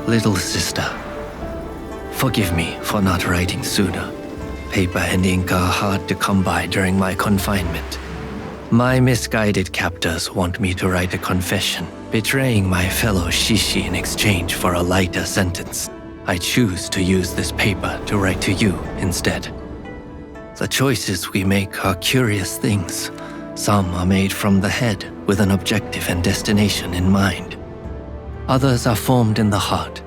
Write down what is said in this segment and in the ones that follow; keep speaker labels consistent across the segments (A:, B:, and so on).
A: Little sister, forgive me for not writing sooner. Paper and ink are hard to come by during my confinement. My misguided captors want me to write a confession, betraying my fellow Shishi in exchange for a lighter sentence. I choose to use this paper to write to you instead. The choices we make are curious things. Some are made from the head with an objective and destination in mind. Others are formed in the heart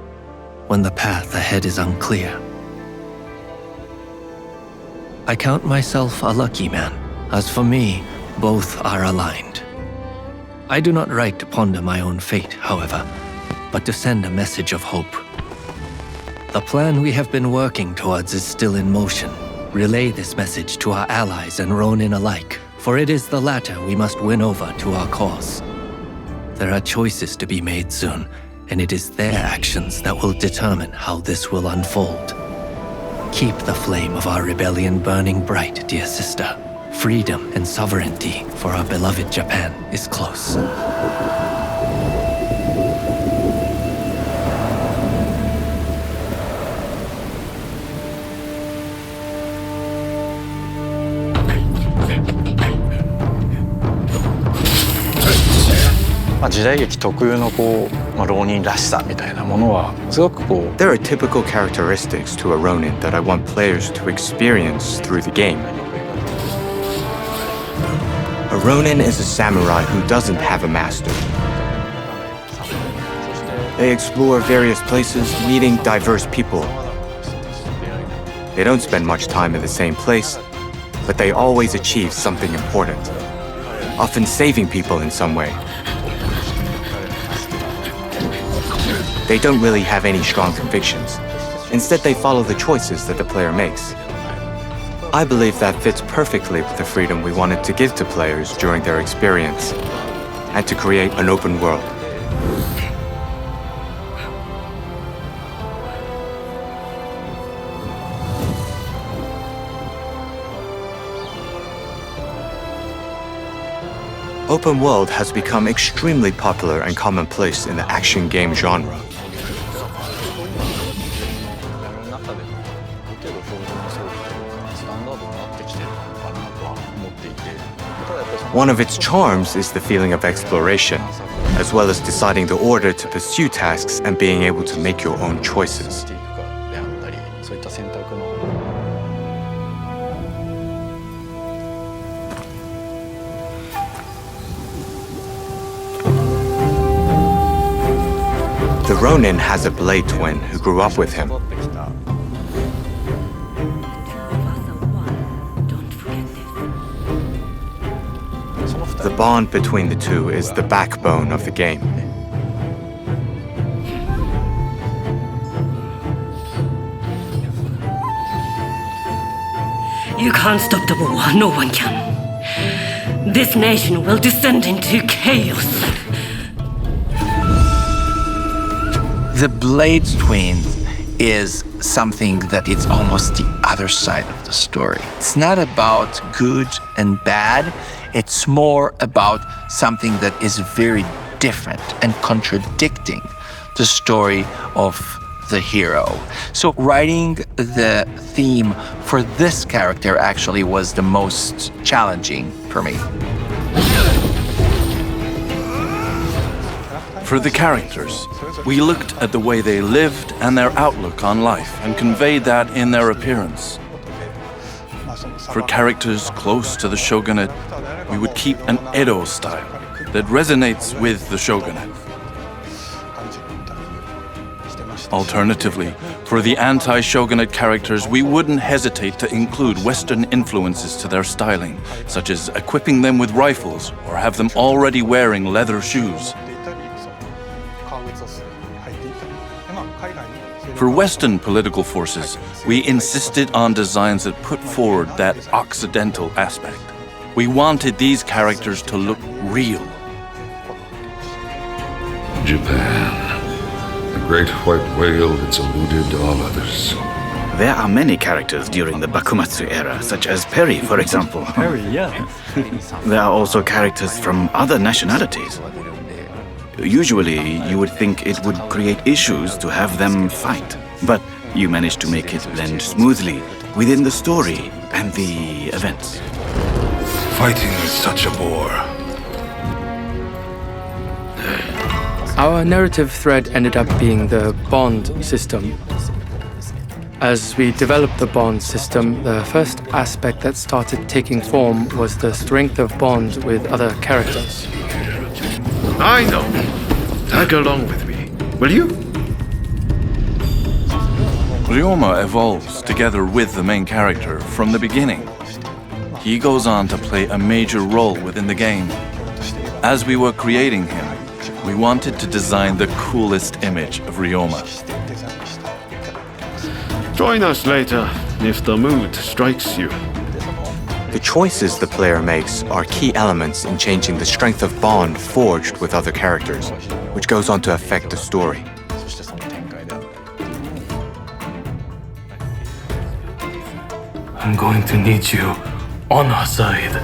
A: when the path ahead is unclear. I count myself a lucky man. As for me, both are aligned. I do not write to ponder my own fate, however, but to send a message of hope. The plan we have been working towards is still in motion. Relay this message to our allies and Ronin alike, for it is the latter we must win over to our cause. There are choices to be made soon, and it is their actions that will determine how this will unfold. Keep the flame of our rebellion burning bright, dear sister. Freedom and sovereignty for our beloved Japan is close.
B: 時代劇特有の浪人らしさみたいなものはすごく
C: There are typical characteristics to a Ronin that I want players to experience through the game. A Ronin is a samurai who doesn't have a master. They explore various places, meeting diverse people. They don't spend much time in the same place, but they always achieve something important, often saving people in some way. They don't really have any strong convictions. Instead, they follow the choices that the player makes. I believe that fits perfectly with the freedom we wanted to give to players during their experience, and to create an open world. Open world has become extremely popular and commonplace in the action game genre. One of its charms is the feeling of exploration, as well as deciding the order to pursue tasks and being able to make your own choices. The Ronin has a blade twin who grew up with him. The bond between the two is the backbone of the game.
D: You can't stop the war, no one can. This nation will descend into chaos.
E: The Blade Twins is something that is almost the other side of the story. It's not about good and bad. It's more about something that is very different and contradicting the story of the hero. So writing the theme for this character actually was the most challenging for me.
F: For the characters, we looked at the way they lived and their outlook on life and conveyed that in their appearance. For characters close to the shogunate, we would keep an Edo style that resonates with the shogunate. Alternatively, for the anti-shogunate characters, we wouldn't hesitate to include Western influences to their styling, such as equipping them with rifles or have them already wearing leather shoes. For Western political forces, we insisted on designs that put forward that Occidental aspect. We wanted these characters to look real.
G: Japan, the great white whale that's eluded all others. There are many characters during the Bakumatsu-era, such as Perry, for example.
H: Perry, yeah.
G: There are also characters from other nationalities. Usually, you would think it would create issues to have them fight, but you managed to make it blend smoothly within the story and the events.
I: Fighting is such a bore.
J: Our narrative thread ended up being the bond system. As we developed the bond system, the first aspect that started taking form was the strength of bond with other characters.
I: I know. Tag along with me, will you?
F: Ryoma evolves together with the main character from the beginning. He goes on to play a major role within the game. As we were creating him, we wanted to design the coolest image of Ryoma.
I: Join us later if the mood strikes you.
C: The choices the player makes are key elements in changing the strength of bond forged with other characters, which goes on to affect the story.
K: I'm going to need you on our side.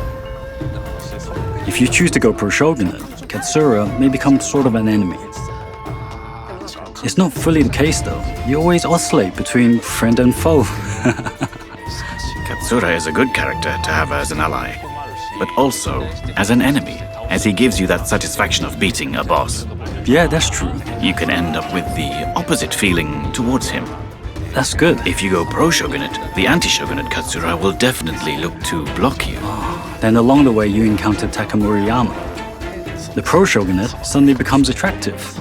H: If you choose to go pro shogunate, Katsura may become sort of an enemy. It's not fully the case though. You always oscillate between friend and foe.
G: Katsura is a good character to have as an ally, but also as an enemy, as he gives you that satisfaction of beating a boss.
H: Yeah, that's true.
G: You can end up with the opposite feeling towards him.
H: That's good.
G: If you go pro-shogunate, the anti-shogunate Katsura will definitely look to block you.
H: Then along the way you encounter Takamuriyama. The pro-shogunate suddenly becomes attractive.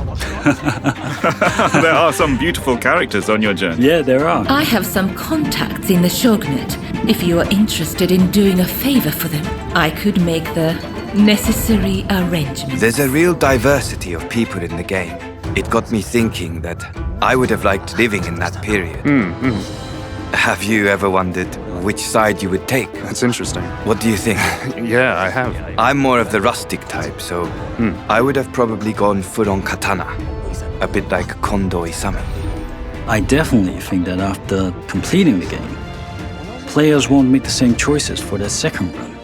G: There are some beautiful characters on your journey.
H: Yeah, there are.
L: I have some contacts in the shogunate. If you are interested in doing a favor for them, I could make the necessary arrangements.
M: There's a real diversity of people in the game. It got me thinking that I would have liked living in that period. Have you ever wondered which side you would take?
N: That's interesting.
M: What do you think?
N: Yeah, I have.
M: I'm more of the rustic type, so I would have probably gone full-on katana. A bit like Kondo Isami.
H: I definitely think that after completing the game, players won't make the same choices for their second run.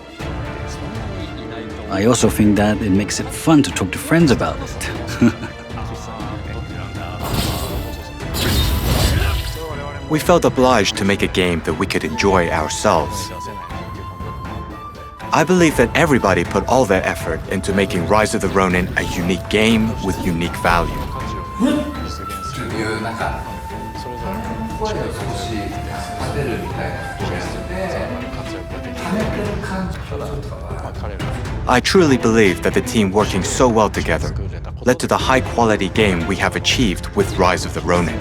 H: I also think that it makes it fun to talk to friends about it.
C: We felt obliged to make a game that we could enjoy ourselves. I believe that everybody put all their effort into making Rise of the Ronin a unique game with unique value. I truly believe that the team working so well together led to the high-quality game we have achieved with Rise of the Ronin.